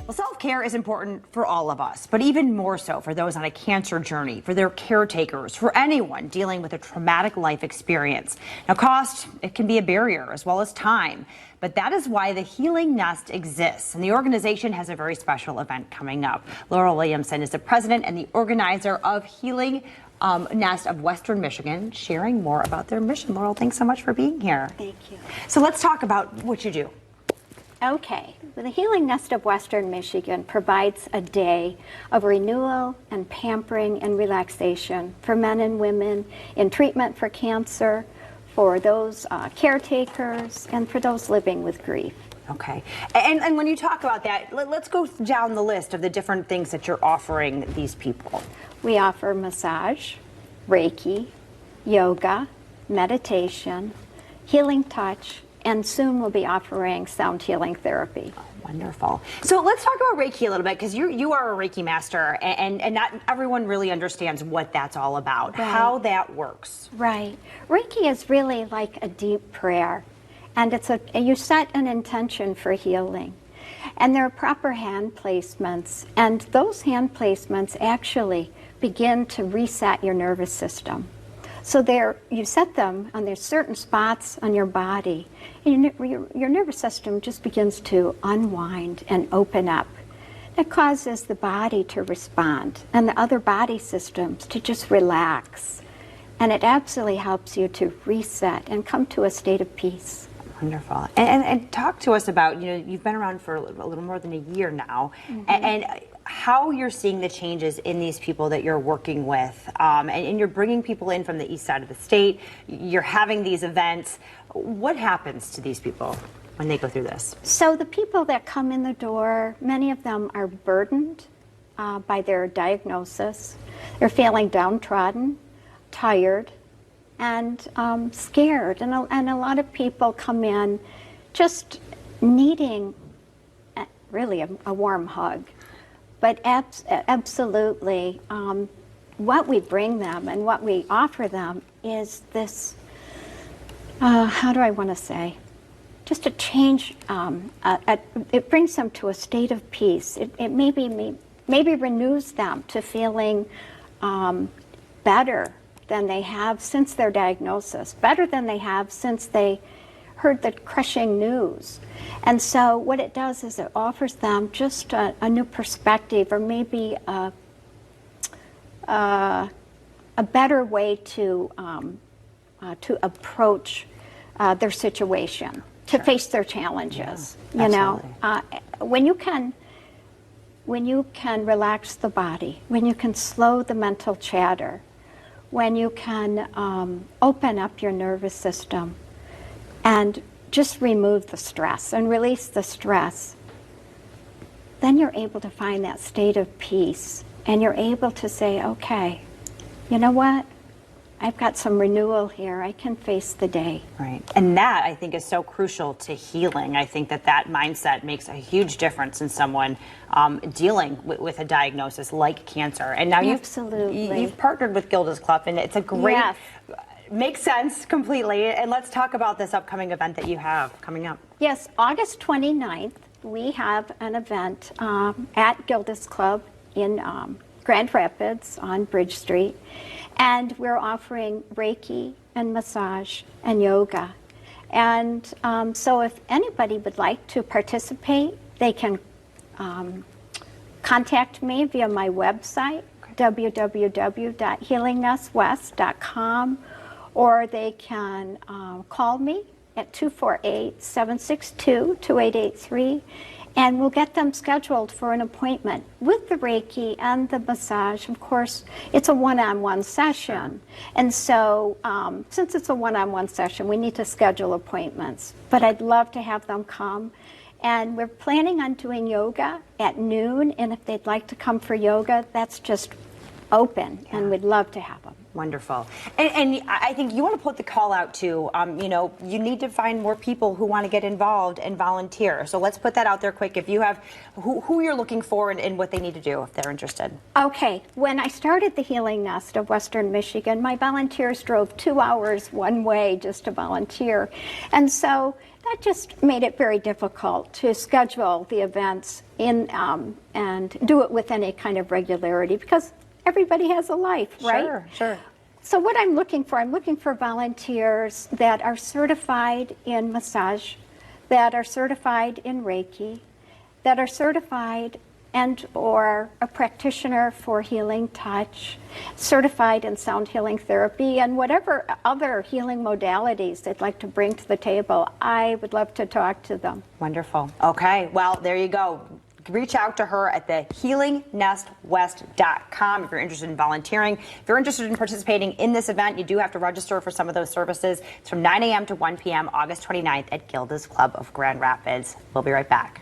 Well, self-care is important for all of us, but even more so for those on a cancer journey, for their caretakers, for anyone dealing with a traumatic life experience. Now, cost, it can be a barrier, as well as time. But that is why the Healing Nest exists, and the organization has a very special event coming up. Laurel Williamson is the president and the organizer of Healing Nest of Western Michigan, sharing more about their mission. Laurel, thanks so much for being here. Thank you. So let's talk about what you do. Okay, the Healing Nest of Western Michigan provides a day of renewal and pampering and relaxation for men and women in treatment for cancer, for those caretakers, and for those living with grief. Okay, and when you talk about that, let's go down the list of the different things that you're offering these people. We offer massage, Reiki, yoga, meditation, healing touch, and soon we'll be offering sound healing therapy. Oh, wonderful. So let's talk about Reiki a little bit, because you are a Reiki master, and not everyone really understands what that's all about, Right. how that works. Right. Reiki is really like a deep prayer, and you set an intention for healing. And there are proper hand placements, and those hand placements actually begin to reset your nervous system. So you set them on there's certain spots on your body, and your nervous system just begins to unwind and open up. It causes the body to respond and the other body systems to just relax. And it absolutely helps you to reset and come to a state of peace. Wonderful. And talk to us about, you've been around for a little more than a year now, and how you're seeing the changes in these people that you're working with. And you're bringing people in from the east side of the state. You're having these events. What happens to these people when they go through this? So the people that come in the door, many of them are burdened by their diagnosis. They're feeling downtrodden, tired, and scared. And a lot of people come in just needing really a warm hug. But absolutely, what we bring them and what we offer them is this, how do I want to say, just a change. It brings them to a state of peace. It maybe renews them to feeling better than they have since their diagnosis, better than they have since they heard the crushing news. And so what it does is it offers them just a new perspective, or maybe a better way to approach their situation, to face their challenges. Yeah, When you can relax the body, when you can slow the mental chatter, when you can open up your nervous system and just remove the stress and release the stress, then you're able to find that state of peace, and you're able to say, okay, you know what? I've got some renewal here. I can face the day. Right. And that, I think, is so crucial to healing. I think that mindset makes a huge difference in someone dealing with a diagnosis like cancer. And now you've partnered with Gilda's Club, and it's a great... Yes. Makes sense completely. And let's talk about this upcoming event that you have coming up. Yes, August 29th, we have an event at Gilda's Club in Grand Rapids on Bridge Street. And we're offering Reiki and massage and yoga. And so if anybody would like to participate, they can contact me via my website, www.healingnestwest.com, or they can call me at 248-762-2883, and we'll get them scheduled for an appointment with the Reiki and the massage. Of course, it's a one-on-one session, and so since it's a one-on-one session, we need to schedule appointments. But I'd love to have them come, and we're planning on doing yoga at noon, and if they'd like to come for yoga, that's just open, and we'd love to have them. Wonderful. And I think you want to put the call out to, you need to find more people who want to get involved and volunteer. So let's put that out there quick. If you have who you're looking for and what they need to do if they're interested. Okay, when I started the Healing Nest of Western Michigan, my volunteers drove 2 hours one way just to volunteer. And so that just made it very difficult to schedule the events and do it with any kind of regularity because everybody has a life, right? Sure. So what I'm looking for volunteers that are certified in massage, that are certified in Reiki, that are certified and or a practitioner for healing touch, certified in sound healing therapy, and whatever other healing modalities they'd like to bring to the table. I would love to talk to them. Wonderful. Okay, well, there you go. Reach out to her at the healingnestwest.com if you're interested in volunteering. If you're interested in participating in this event, you do have to register for some of those services. It's from 9 a.m. to 1 p.m. August 29th at Gilda's Club of Grand Rapids. We'll be right back.